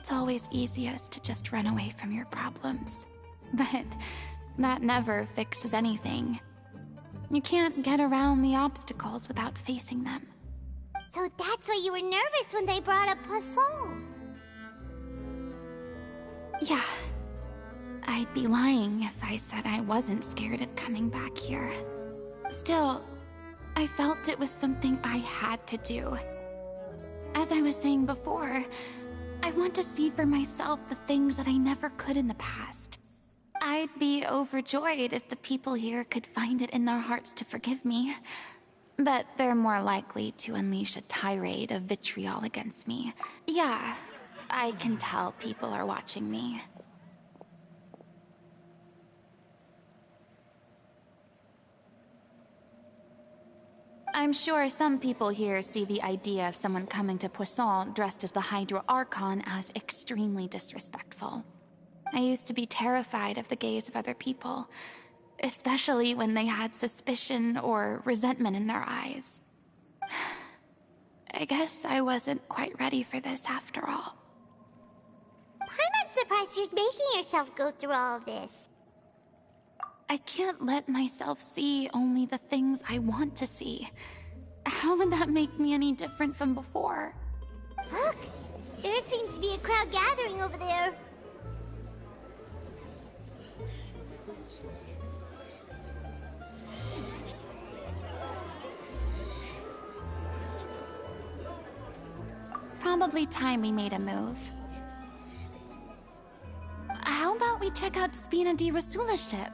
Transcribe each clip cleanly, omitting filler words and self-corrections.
It's always easiest to just run away from your problems. But that never fixes anything. You can't get around the obstacles without facing them. So that's why you were nervous when they brought up Poisson. Yeah. I'd be lying if I said I wasn't scared of coming back here. Still, I felt it was something I had to do. As I was saying before, I want to see for myself the things that I never could in the past. I'd be overjoyed if the people here could find it in their hearts to forgive me. But they're more likely to unleash a tirade of vitriol against me. Yeah, I can tell people are watching me. I'm sure some people here see the idea of someone coming to Poisson dressed as the Hydra Archon as extremely disrespectful. I used to be terrified of the gaze of other people, especially when they had suspicion or resentment in their eyes. I guess I wasn't quite ready for this after all. I'm not surprised you're making yourself go through all of this. I can't let myself see only the things I want to see. How would that make me any different from before? Look! There seems to be a crowd gathering over there. Probably time we made a move. How about we check out Spina di Rasula's ship?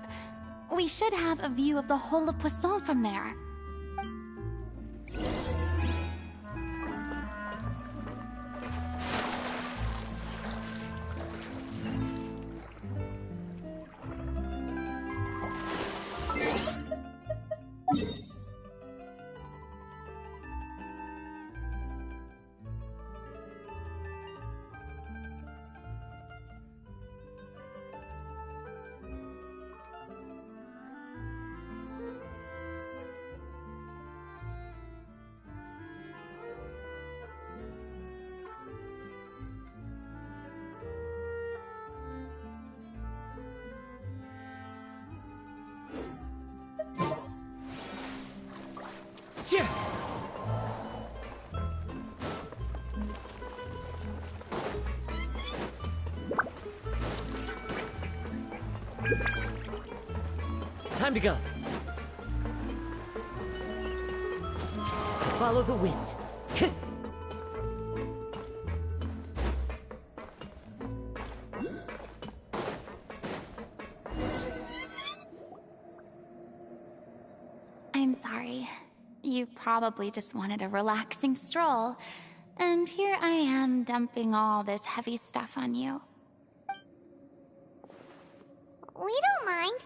We should have a view of the whole of Poisson from there. Time to go. Follow the wind. I'm sorry. You probably just wanted a relaxing stroll, and here I am dumping all this heavy stuff on you. We don't mind.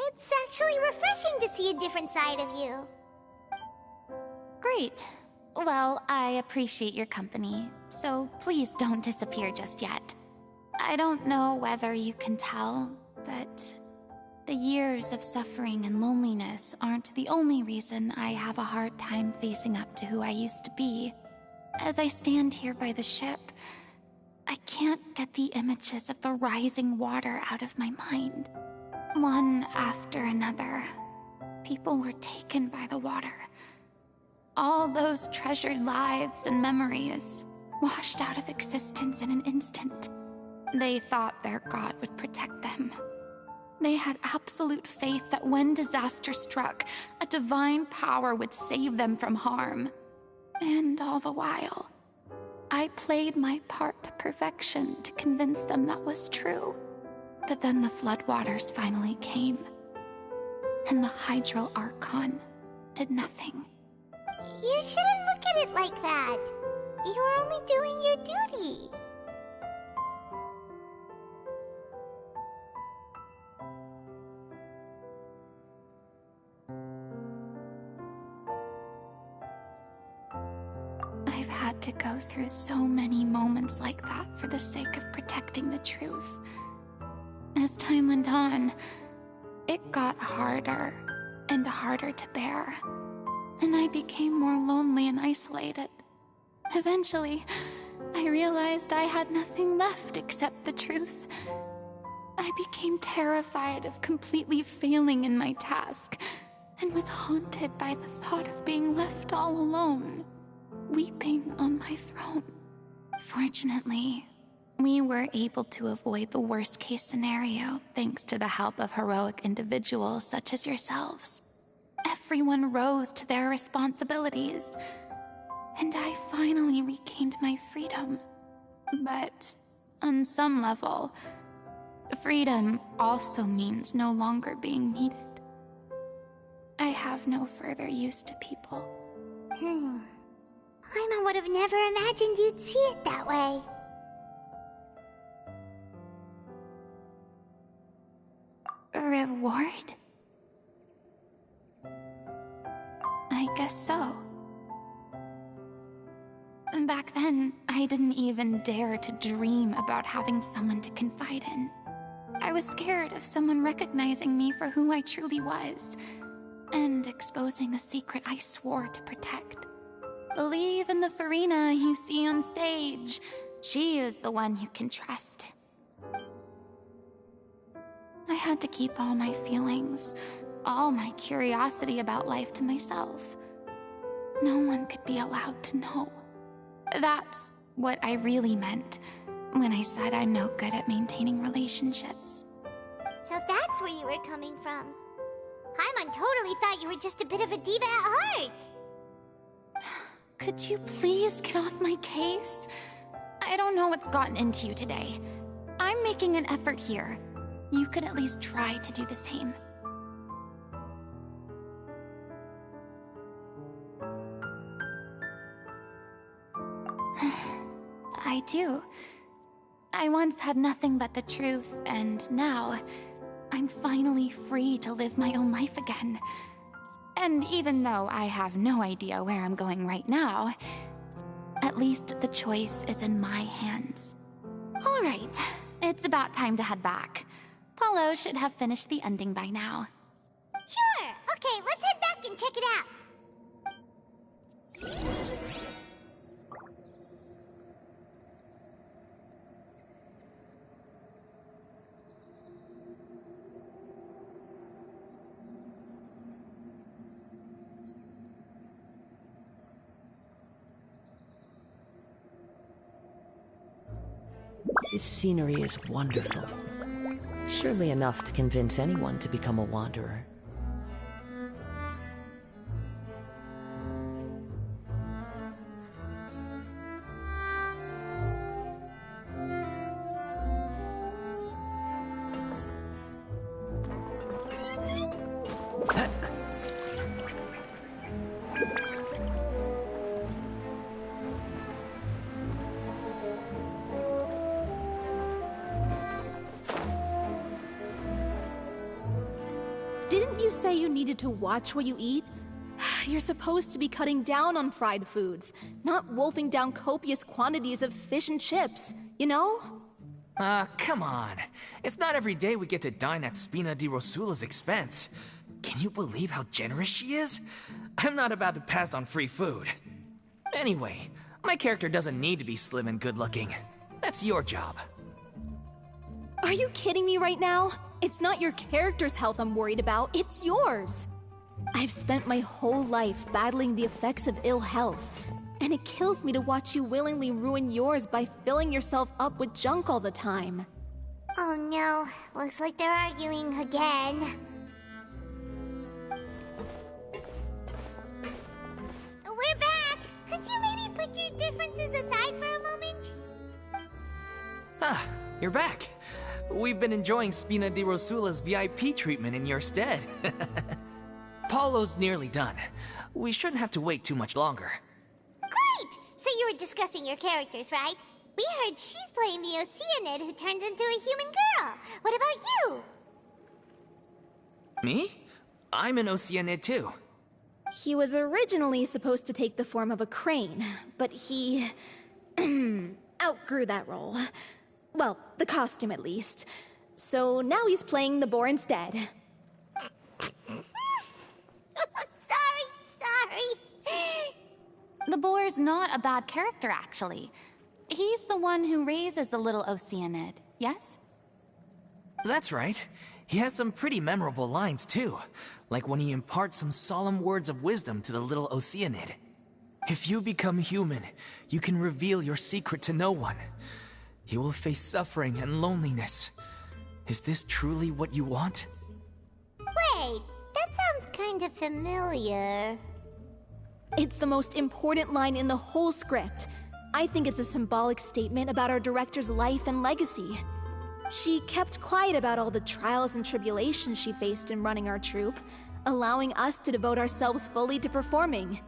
It's actually refreshing to see a different side of you. Great. Well, I appreciate your company, so please don't disappear just yet. I don't know whether you can tell, but the years of suffering and loneliness aren't the only reason I have a hard time facing up to who I used to be. As I stand here by the ship, I can't get the images of the rising water out of my mind. One after another, people were taken by the water. All those treasured lives and memories washed out of existence in an instant. They thought their god would protect them. They had absolute faith that when disaster struck, a divine power would save them from harm. And all the while, I played my part to perfection to convince them that was true. But then the floodwaters finally came, and the Hydro Archon did nothing. You shouldn't look at it like that. You are only doing your duty. I've had to go through so many moments like that for the sake of protecting the truth. As time went on, it got harder and harder to bear, and I became more lonely and isolated. Eventually, I I realized I had nothing left except the truth. I became terrified of completely failing in my task, and was haunted by the thought of being left all alone, weeping on my throne. Fortunately, we were able to avoid the worst-case scenario thanks to the help of heroic individuals such as yourselves. Everyone rose to their responsibilities, and I finally regained my freedom. But on some level, freedom also means no longer being needed. I have no further use to people. Paimon would have never imagined you'd see it that way. A reward? I guess so. And back then, I didn't even dare to dream about having someone to confide in. I was scared of someone recognizing me for who I truly was, and exposing a secret I swore to protect. Believe in the Farina you see on stage. She is the one you can trust. I had to keep all my feelings, all my curiosity about life to myself. No one could be allowed to know. That's what I really meant when I said I'm no good at maintaining relationships. So that's where you were coming from. Paimon totally thought you were just a bit of a diva at heart. Could you please get off my case? I don't know what's gotten into you today. I'm making an effort here. You could at least try to do the same. I do. I once had nothing but the truth, and now I'm finally free to live my own life again. And even though I have no idea where I'm going right now, at least the choice is in my hands. All right, it's about time to head back. Paulo should have finished the ending by now. Sure! Okay, let's head back and check it out. This scenery is wonderful. Surely enough to convince anyone to become a wanderer. Didn't you say you needed to watch what you eat? You're supposed to be cutting down on fried foods, not wolfing down copious quantities of fish and chips, you know? Come on. It's not every day we get to dine at Spina di Rosula's expense. Can you believe how generous she is? I'm not about to pass on free food. Anyway, my character doesn't need to be slim and good-looking. That's your job. Are you kidding me right now? It's not your character's health I'm worried about, it's yours. I've spent my whole life battling the effects of ill health, and it kills me to watch you willingly ruin yours by filling yourself up with junk all the time. Oh no, looks like they're arguing again. We're back! Could you maybe put your differences aside for a moment? Ah, you're back. We've been enjoying Spina di Rosula's VIP treatment in your stead. Paulo's nearly done. We shouldn't have to wait too much longer. Great! So you were discussing your characters, right? We heard she's playing the Oceanid who turns into a human girl. What about you? Me? I'm an Oceanid too. He was originally supposed to take the form of a crane, but he outgrew that role. Well, the costume at least. So now he's playing the boar instead. Sorry. The boar's not a bad character, actually. He's the one who raises the little Oceanid, yes? That's right. He has some pretty memorable lines, too. Like when he imparts some solemn words of wisdom to the little Oceanid. If you become human, you can reveal your secret to no one. You will face suffering and loneliness. Is this truly what you want? Wait, that sounds kind of familiar. It's the most important line in the whole script. I think it's a symbolic statement about our director's life and legacy. She kept quiet about all the trials and tribulations she faced in running our troupe, allowing us to devote ourselves fully to performing.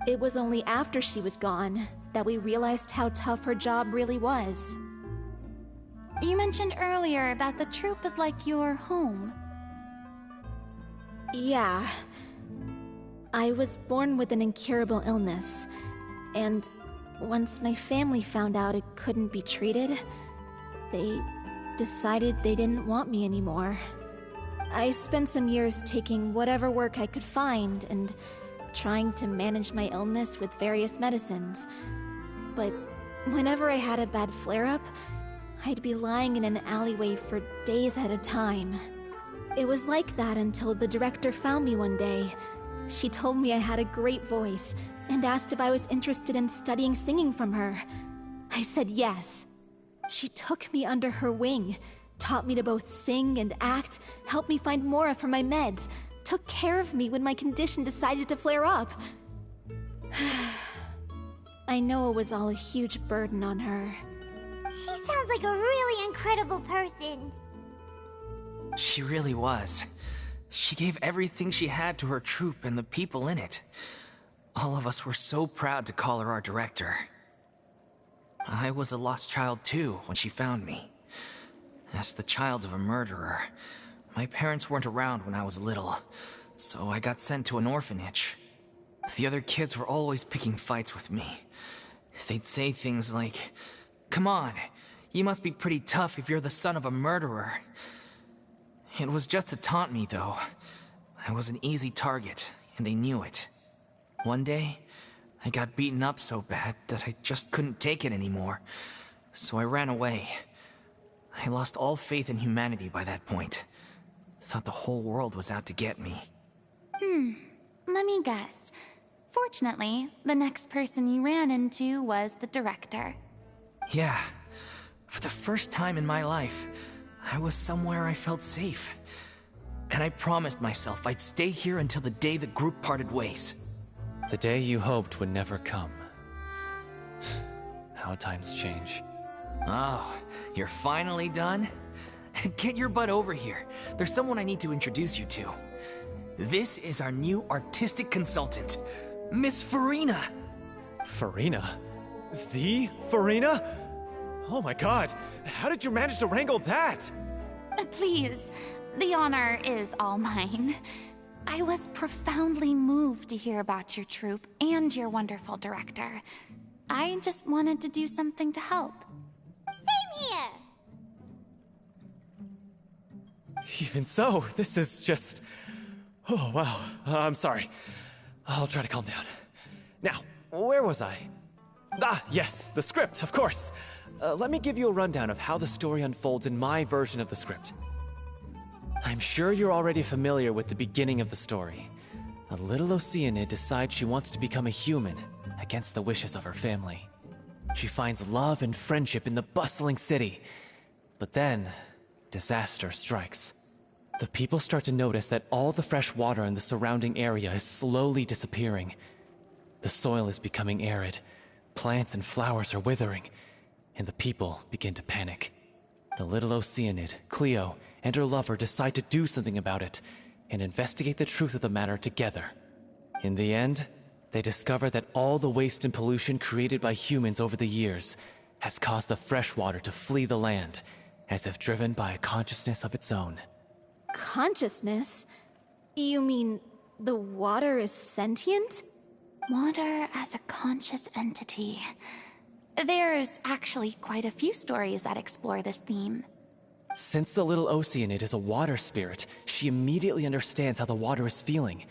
It was only after she was gone that we realized how tough her job really was. You mentioned earlier that the troupe is like your home. Yeah. I was born with an incurable illness, and once my family found out it couldn't be treated, they decided they didn't want me anymore. I spent some years taking whatever work I could find and trying to manage my illness with various medicines. But whenever I had a bad flare-up, I'd be lying in an alleyway for days at a time. It was like that until the director found me one day. She told me I had a great voice and asked if I was interested in studying singing from her. I said yes. She took me under her wing, taught me to both sing and act, helped me find Mora for my meds, took care of me when my condition decided to flare up. I know it was all a huge burden on her. She sounds like a really incredible person. She really was. She gave everything she had to her troupe and the people in it. All of us were so proud to call her our director. I was a lost child too when she found me. As the child of a murderer, my parents weren't around when I was little, so I got sent to an orphanage. The other kids were always picking fights with me. They'd say things like, "Come on, you must be pretty tough if you're the son of a murderer." It was just to taunt me, though. I was an easy target, and they knew it. One day, I got beaten up so bad that I just couldn't take it anymore, so I ran away. I lost all faith in humanity by that point. Thought the whole world was out to get me. Let me guess. Fortunately, the next person you ran into was the director. Yeah. For the first time in my life, I was somewhere I felt safe. And I promised myself I'd stay here until the day the group parted ways. The day you hoped would never come. How times change. Oh, you're finally done? Get your butt over here. There's someone I need to introduce you to. This is our new artistic consultant, Miss Farina. Farina? The Farina? Oh my god, how did you manage to wrangle that? Please, the honor is all mine. I was profoundly moved to hear about your troupe and your wonderful director. I just wanted to do something to help. Same here. Even so, this is just... Oh, wow. I'm sorry. I'll try to calm down. Now, where was I? Ah, yes, the script, of course. Let me give you a rundown of how the story unfolds in my version of the script. I'm sure you're already familiar with the beginning of the story. A little Oceanid decides she wants to become a human, against the wishes of her family. She finds love and friendship in the bustling city. But then, disaster strikes. The people start to notice that all the fresh water in the surrounding area is slowly disappearing. The soil is becoming arid, plants and flowers are withering, and the people begin to panic. The little Oceanid, Cleo, and her lover decide to do something about it, and investigate the truth of the matter together. In the end, they discover that all the waste and pollution created by humans over the years has caused the fresh water to flee the land, as if driven by a consciousness of its own. Consciousness? You mean the water is sentient? Water as a conscious entity. There's actually quite a few stories that explore this theme. Since the little Oceanid is a water spirit, she immediately understands how the water is feeling.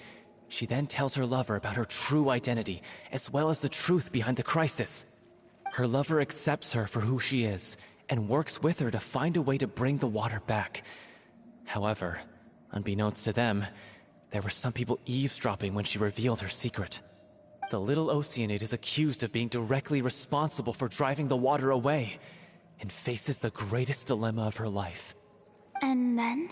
She then tells her lover about her true identity, as well as the truth behind the crisis. Her lover accepts her for who she is and works with her to find a way to bring the water back. However, unbeknownst to them, there were some people eavesdropping when she revealed her secret. The little Oceanid is accused of being directly responsible for driving the water away and faces the greatest dilemma of her life. And then?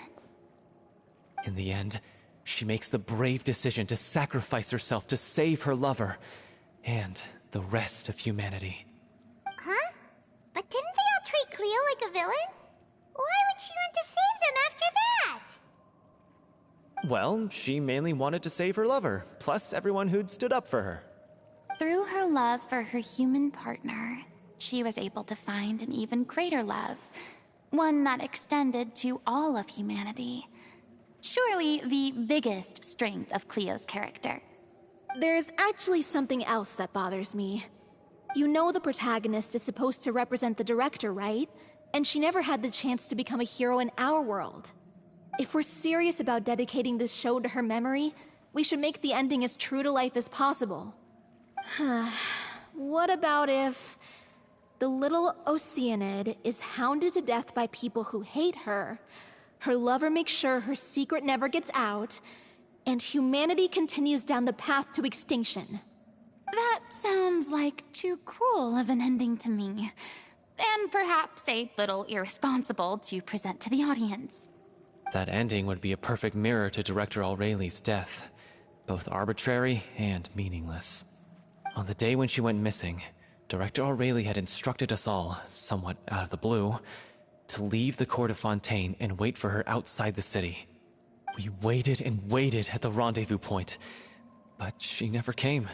In the end, she makes the brave decision to sacrifice herself to save her lover and the rest of humanity. Huh? But didn't they all treat Cleo like a villain? Why would she want to save them after that? Well, she mainly wanted to save her lover, plus everyone who'd stood up for her. Through her love for her human partner, she was able to find an even greater love, one that extended to all of humanity. Surely the biggest strength of Cleo's character. There's actually something else that bothers me. You know the protagonist is supposed to represent the director, right? And she never had the chance to become a hero in our world. If we're serious about dedicating this show to her memory, we should make the ending as true to life as possible. What about if the little Oceanid is hounded to death by people who hate her, her lover makes sure her secret never gets out, and humanity continues down the path to extinction? That sounds like too cruel of an ending to me, and perhaps a little irresponsible to present to the audience. That ending would be a perfect mirror to Director Aureli's death, both arbitrary and meaningless. On the day when she went missing, Director Aureli had instructed us all, somewhat out of the blue, to leave the court of Fontaine and wait for her outside the city. We waited and waited at the rendezvous point, but she never came.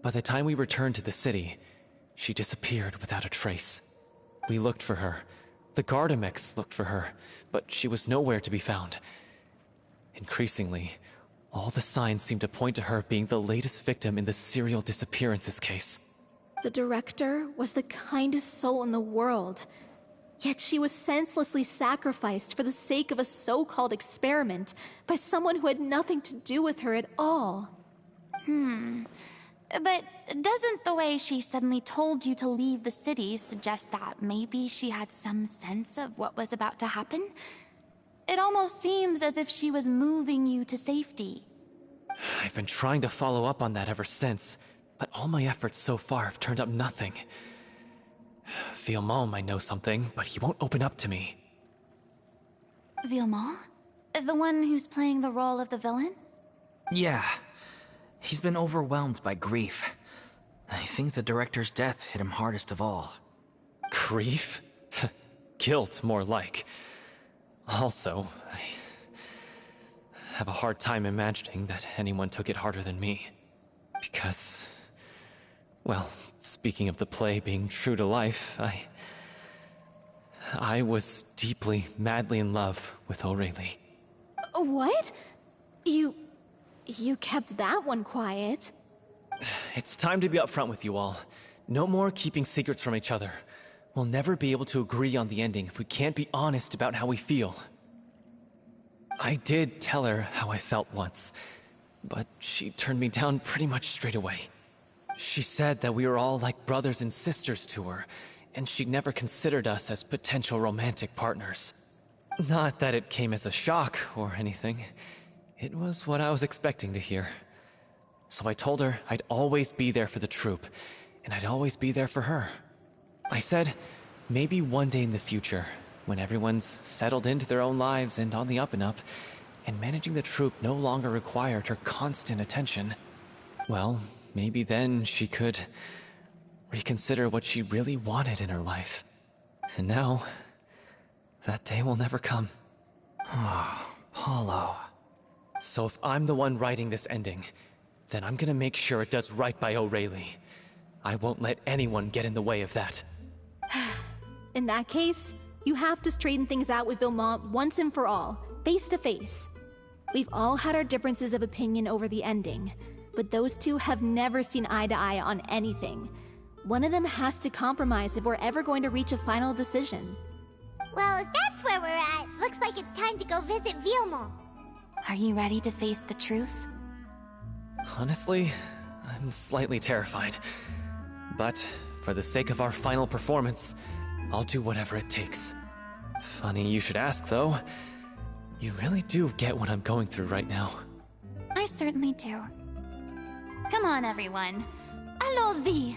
By the time we returned to the city, she disappeared without a trace. We looked for her. The Gardamex looked for her, but she was nowhere to be found. Increasingly, all the signs seemed to point to her being the latest victim in the serial disappearances case. The director was the kindest soul in the world, yet she was senselessly sacrificed for the sake of a so-called experiment by someone who had nothing to do with her at all. But doesn't the way she suddenly told you to leave the city suggest that maybe she had some sense of what was about to happen? It almost seems as if she was moving you to safety. I've been trying to follow up on that ever since, but all my efforts so far have turned up nothing. Villemont might know something, but he won't open up to me. Villemont? The one who's playing the role of the villain? Yeah. He's been overwhelmed by grief. I think the director's death hit him hardest of all. Grief? Guilt, more like. Also, I have a hard time imagining that anyone took it harder than me. Because, well, speaking of the play being true to life, I was deeply, madly in love with Aurelie. What? You kept that one quiet. It's time to be upfront with you all. No more keeping secrets from each other. We'll never be able to agree on the ending if we can't be honest about how we feel. I did tell her how I felt once, but she turned me down pretty much straight away. She said that we were all like brothers and sisters to her, and she'd never considered us as potential romantic partners. Not that it came as a shock or anything. It was what I was expecting to hear. So I told her I'd always be there for the troupe, and I'd always be there for her. I said, maybe one day in the future, when everyone's settled into their own lives and on the up and up, and managing the troupe no longer required her constant attention, well, maybe then she could reconsider what she really wanted in her life. And now, that day will never come. Paulo. So if I'm the one writing this ending, then I'm gonna make sure it does right by Aurelie. I won't let anyone get in the way of that. In that case, you have to straighten things out with Villemont once and for all, face to face. We've all had our differences of opinion over the ending, but those two have never seen eye to eye on anything. One of them has to compromise if we're ever going to reach a final decision. Well, if that's where we're at, looks like it's time to go visit Villemont. Are you ready to face the truth? Honestly, I'm slightly terrified. But For the sake of our final performance, I'll do whatever it takes. Funny you should ask, though. You really do get what I'm going through right now. I certainly do. Come on, everyone. Allons-y!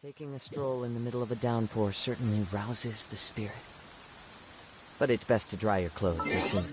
Taking a stroll in the middle of a downpour certainly rouses the spirit. But it's best to dry your clothes as soon